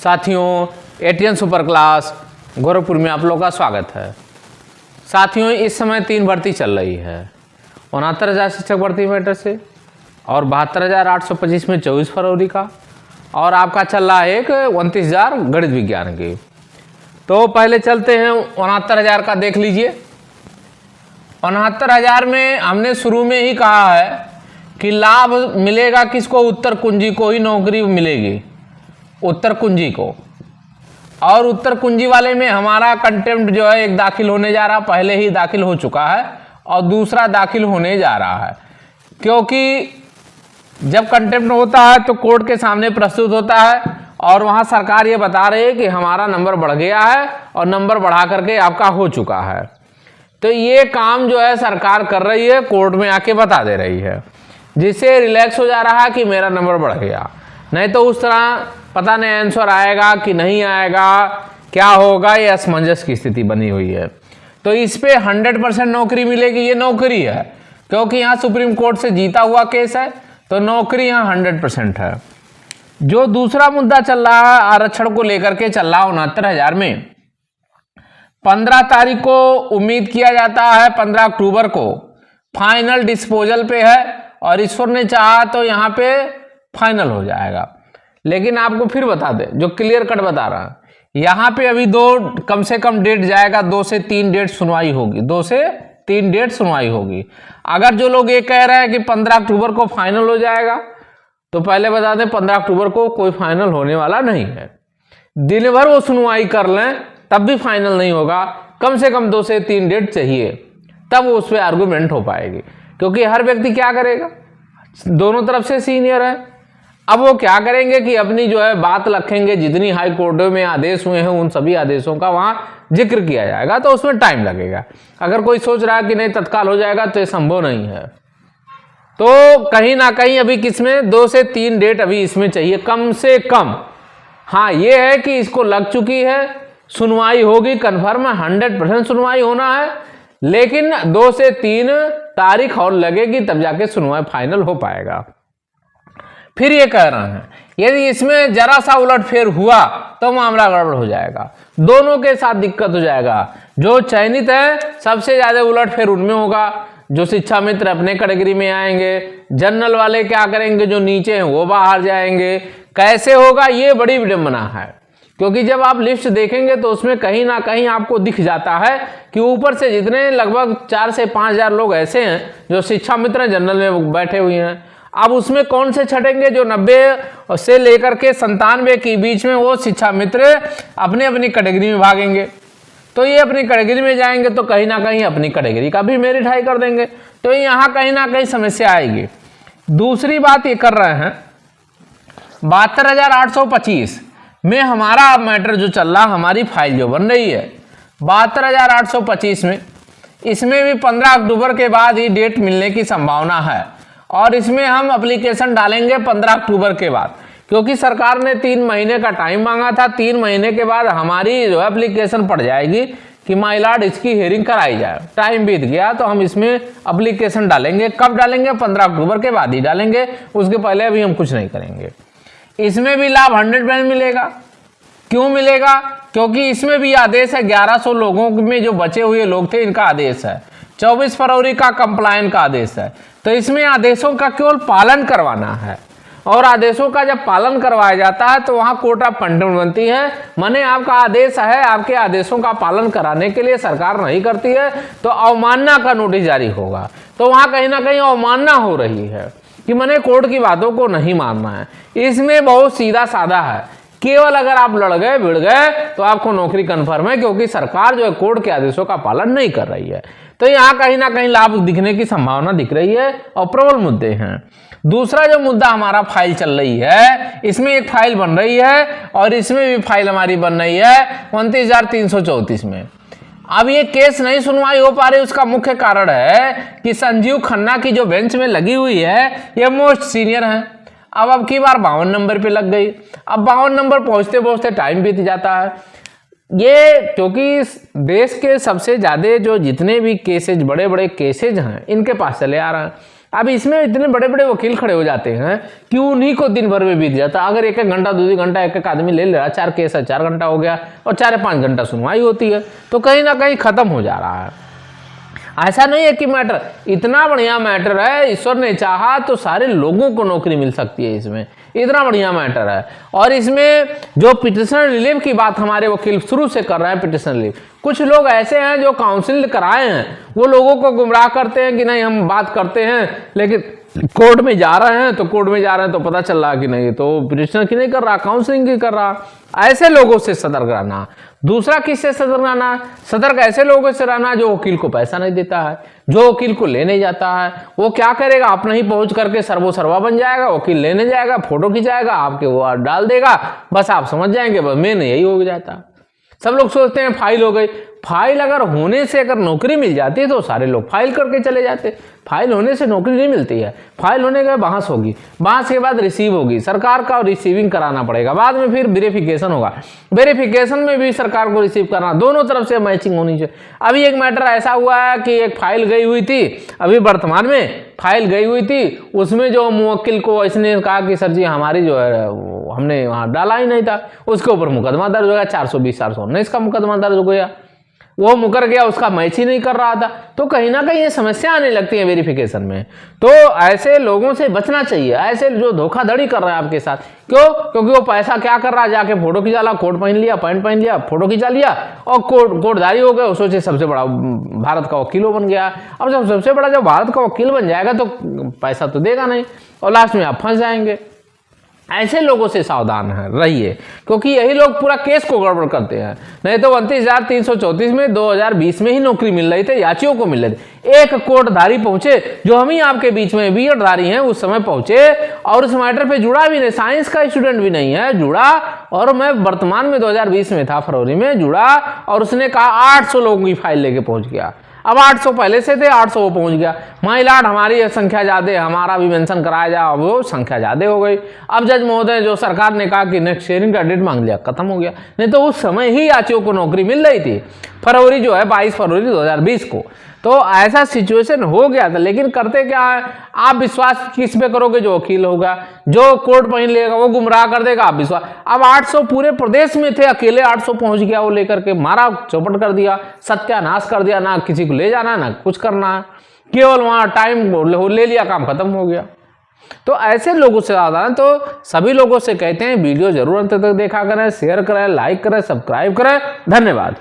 साथियों, ATN super class Gorakhpur में आप लोगों का स्वागत है। साथियों, इस समय 3 भर्ती चल रही है। 69,000 शिक्षक भर्ती मैटर से और 72,825 में 24 फरवरी का, और आपका चल रहा है एक 29,000 गणित विज्ञान की। तो पहले चलते हैं 69,000 का देख लीजिए। 69,000 में हमने शुरू में ही कहा है कि लाभ मिलेगा किसको? उत्तर कुंजी को ही नौकरी मिलेगी, उत्तर कुंजी को। और उत्तर कुंजी वाले में हमारा कंटेम्प्ट जो है एक दाखिल होने जा रहा, पहले ही दाखिल हो चुका है और दूसरा दाखिल होने जा रहा है। क्योंकि जब कंटेम्प्ट होता है तो कोर्ट के सामने प्रस्तुत होता है और वहाँ सरकार ये बता रही है कि हमारा नंबर बढ़ गया है और नंबर बढ़ा करके आपका हो चुका है। तो ये काम जो है सरकार कर रही है, कोर्ट में आके बता दे रही है, जिससे रिलैक्स हो जा रहा है कि मेरा नंबर बढ़ गया। नहीं तो उस तरह पता नहीं आंसर आएगा कि नहीं आएगा, क्या होगा, ये असमंजस की स्थिति बनी हुई है। तो इस पे 100% नौकरी मिलेगी, ये नौकरी है, क्योंकि यहाँ सुप्रीम कोर्ट से जीता हुआ केस है, तो नौकरी यहाँ 100% है। जो दूसरा मुद्दा चल रहा है आरक्षण को लेकर के चल रहा है 69,000 में, 15 तारीख को उम्मीद किया जाता है, 15 अक्टूबर को फाइनल डिस्पोजल पे है और ईश्वर ने चाहा तो यहाँ पे फाइनल हो जाएगा। लेकिन आपको फिर बता दें, जो क्लियर कट बता रहा है, यहाँ पे अभी कम से कम डेट जाएगा, 2 से 3 डेट सुनवाई होगी, 2 से 3 डेट सुनवाई होगी। अगर जो लोग ये कह रहे हैं कि 15 अक्टूबर को फाइनल हो जाएगा, तो पहले बता दें 15 अक्टूबर को कोई फाइनल होने वाला नहीं है। दिन भर वो सुनवाई कर लें तब भी फाइनल नहीं होगा। कम से कम 2 से 3 डेट चाहिए, तब उस पर आर्गूमेंट हो पाएगी। क्योंकि हर व्यक्ति क्या करेगा, दोनों तरफ से सीनियर है, अब वो क्या करेंगे कि अपनी जो है बात रखेंगे, जितनी हाई कोर्टों में आदेश हुए हैं उन सभी आदेशों का वहाँ जिक्र किया जाएगा, तो उसमें टाइम लगेगा। अगर कोई सोच रहा है कि नहीं तत्काल हो जाएगा, तो ये संभव नहीं है। तो कहीं ना कहीं अभी किसमें 2 से 3 डेट अभी इसमें चाहिए कम से कम। हाँ, ये है कि इसको लग चुकी है, सुनवाई होगी, कन्फर्म है, 100% सुनवाई होना है, लेकिन 2 से 3 तारीख और लगेगी, तब जाके सुनवाई फाइनल हो पाएगा। फिर ये कह रहे हैं यदि इसमें जरा सा उलटफेर हुआ तो मामला गड़बड़ हो जाएगा, दोनों के साथ दिक्कत हो जाएगा। जो चयनित है सबसे ज्यादा उलटफेर उनमें होगा, जो शिक्षा मित्र अपने कैटेगरी में आएंगे, जनरल वाले क्या करेंगे, जो नीचे हैं वो बाहर जाएंगे। कैसे होगा, ये बड़ी विडंबना है। क्योंकि जब आप लिस्ट देखेंगे तो उसमें कहीं ना कहीं आपको दिख जाता है कि ऊपर से जितने लगभग 4 से 5,000 लोग ऐसे हैं जो शिक्षा मित्र जनरल में बैठे हुए हैं। अब उसमें कौन से छटेंगे? जो 90 से लेकर के 97 के बीच में, वो शिक्षा मित्र अपने अपनी कैटेगरी में भागेंगे। तो ये अपनी कैटेगरी में जाएंगे तो कहीं ना कहीं अपनी कैटेगरी का भी मेरिट हाई कर देंगे, तो यहाँ कहीं ना कहीं समस्या आएगी। दूसरी बात ये कर रहे हैं 72,825 में हमारा मैटर जो चल रहा, हमारी फाइल जो बन रही है 72,825 में, इसमें भी 15 अक्टूबर के बाद ही डेट मिलने की संभावना है। और इसमें हम एप्लीकेशन डालेंगे 15 अक्टूबर के बाद, क्योंकि सरकार ने 3 महीने का टाइम मांगा था। 3 महीने के बाद हमारी जो एप्लीकेशन पड़ जाएगी कि माय लॉर्ड इसकी हियरिंग कराई जाए। टाइम बीत गया तो हम इसमें एप्लीकेशन डालेंगे। कब डालेंगे? 15 अक्टूबर के बाद ही डालेंगे, उसके पहले अभी हम कुछ नहीं करेंगे। इसमें भी लाभ 100% मिलेगा। क्यों मिलेगा? क्योंकि इसमें भी आदेश है, 1100 लोगों में जो बचे हुए लोग थे इनका आदेश है, 24 फरवरी का कंप्लायंस का आदेश है। तो इसमें आदेशों का केवल पालन करवाना है, और आदेशों का जब पालन करवाया जाता है तो वहाँ कोर्ट ऑफ कंटेम्प्ट बनती है। माने आपका आदेश है, आपके आदेशों का पालन कराने के लिए सरकार नहीं करती है तो अवमानना का नोटिस जारी होगा। तो वहाँ कहीं ना कहीं अवमानना हो रही है कि मैंने कोर्ट की बातों को नहीं मानना है। इसमें बहुत सीधा साधा है, केवल अगर आप लड़ गए भिड़ गए तो आपको नौकरी कन्फर्म है, क्योंकि सरकार जो है कोर्ट के आदेशों का पालन नहीं कर रही है। तो यहाँ कहीं ना कहीं लाभ दिखने की संभावना दिख रही है और प्रबल मुद्दे हैं। दूसरा जो मुद्दा हमारा फाइल चल रही है, इसमें एक फाइल बन रही है और इसमें भी फाइल हमारी बन रही है 29,334 में। अब ये केस नहीं सुनवाई हो पा रही, उसका मुख्य कारण है कि संजीव खन्ना की जो बेंच में लगी हुई है ये मोस्ट सीनियर है। अब की बार 52 नंबर पे लग गई। अब 52 नंबर पहुंचते पहुंचते टाइम बीत जाता है। ये क्योंकि देश के सबसे ज्यादा जो जितने भी केसेज, बड़े बड़े केसेज हैं, इनके पास चले आ रहे हैं। अब इसमें इतने बड़े बड़े वकील खड़े हो जाते हैं कि उन्हीं को दिन भर में बीत जाता। अगर 1-1 घंटा 2-2 घंटा एक आदमी ले रहा, 4 केस है, 4 घंटा हो गया और 4-5 घंटा सुनवाई होती है, तो कहीं ना कहीं खत्म हो जा रहा है। ऐसा नहीं है कि मैटर इतना बढ़िया मैटर है, ईश्वर ने चाहा तो सारे लोगों को नौकरी मिल सकती है, इसमें इतना बढ़िया मैटर है। और इसमें जो पिटिशन रिलीफ की बात हमारे वकील शुरू से कर रहे हैं, पिटिशन रिलीफ, कुछ लोग ऐसे हैं जो काउंसिल कराए हैं, वो लोगों को गुमराह करते हैं कि नहीं हम बात करते हैं, लेकिन कोर्ट में जा रहे हैं तो पता चल रहा कि नहीं, तो पिटिशनर की नहीं कर रहा, काउंसलिंग की कर रहा। ऐसे लोगों से सतर्क रहना। दूसरा किससे सतर्क रहना? सतर्क ऐसे लोगों से रहना जो वकील को पैसा नहीं देता है, जो वकील को लेने जाता है। वो क्या करेगा, अपना ही पहुंच करके सर्वो बन जाएगा, वकील लेने जाएगा, फोटो खिंचाएगा, आपके वो डाल देगा, बस आप समझ जाएंगे बस मेन यही हो जाता। सब लोग सोचते हैं फाइल हो गई। फाइल अगर होने से अगर नौकरी मिल जाती है तो सारे लोग फाइल करके चले जाते। फाइल होने से नौकरी नहीं मिलती है। फाइल होने के बाद बहस होगी, बहस के बाद रिसीव होगी, सरकार का रिसीविंग कराना पड़ेगा, बाद में फिर वेरिफिकेशन होगा, वेरिफिकेशन में भी सरकार को रिसीव करना, दोनों तरफ से मैचिंग होनी चाहिए। अभी एक मैटर ऐसा हुआ है कि एक फाइल गई हुई थी, अभी वर्तमान में फाइल गई हुई थी, उसमें जो मुवक्किल को इसने कहा कि सर जी हमारी जो है हमने वहाँ डाला ही नहीं था, उसके ऊपर मुकदमा दर्ज हो गया, 420-419 का मुकदमा दर्ज हो गया, वो मुकर गया, उसका मैच ही नहीं कर रहा था। तो कहीं ना कहीं ये समस्या आने लगती है वेरिफिकेशन में। तो ऐसे लोगों से बचना चाहिए, ऐसे जो धोखाधड़ी कर रहा है आपके साथ। क्यों? क्योंकि वो पैसा क्या कर रहा है, जाके फोटो खिंचा ला, कोट पहन लिया, पैंट पहन लिया, फोटो खिंचा लिया और कोटधारी हो गए, सोचे सबसे बड़ा भारत का वकील बन गया। अब जब सबसे बड़ा जब भारत का वकील बन जाएगा तो पैसा तो देगा नहीं और लास्ट में आप फंस जाएंगे। ऐसे लोगों से सावधान रहिए, क्योंकि यही लोग पूरा केस को गड़बड़ करते हैं। नहीं तो 29,334 में 2020 में ही नौकरी मिल रही थी, याचियों को मिल रही थी। एक कोर्टधारी पहुंचे जो हम ही आपके बीच में बीएडधारी हैं, उस समय पहुंचे और उस मैटर पे जुड़ा भी नहीं, साइंस का स्टूडेंट भी नहीं है, जुड़ा। और मैं वर्तमान में 2020 में था, फरवरी में जुड़ा और उसने कहा 800 लोगों की फाइल लेके पहुंच गया। अब 800 पहले से थे, 800 वो पहुंच गया। महिलाट हमारी संख्या ज्यादा, हमारा भी मेंशन कराया जाए, अब वो संख्या ज्यादा हो गई। अब जज महोदय जो सरकार ने कहा कि नेक्स्ट शेयरिंग का डेट मांग लिया, खत्म हो गया। नहीं तो उस समय ही याचियों को नौकरी मिल रही थी, फरवरी जो है 22 फरवरी 2020 को। तो ऐसा सिचुएशन हो गया था। लेकिन करते क्या है, आप विश्वास किस पे करोगे? जो वकील होगा, जो कोर्ट पहन लेगा, वो गुमराह कर देगा, आप विश्वास। अब 800 पूरे प्रदेश में थे, अकेले 800 पहुंच गया, वो लेकर के मारा चौपट कर दिया, सत्यानाश कर दिया, ना किसी को ले जाना ना कुछ करना है, केवल वहां टाइम ले लिया, काम खत्म हो गया। तो ऐसे लोगों से सावधान। तो सभी लोगों से कहते हैं वीडियो जरूर अंत तक देखा करें, शेयर करें, लाइक करें, सब्सक्राइब करें। धन्यवाद।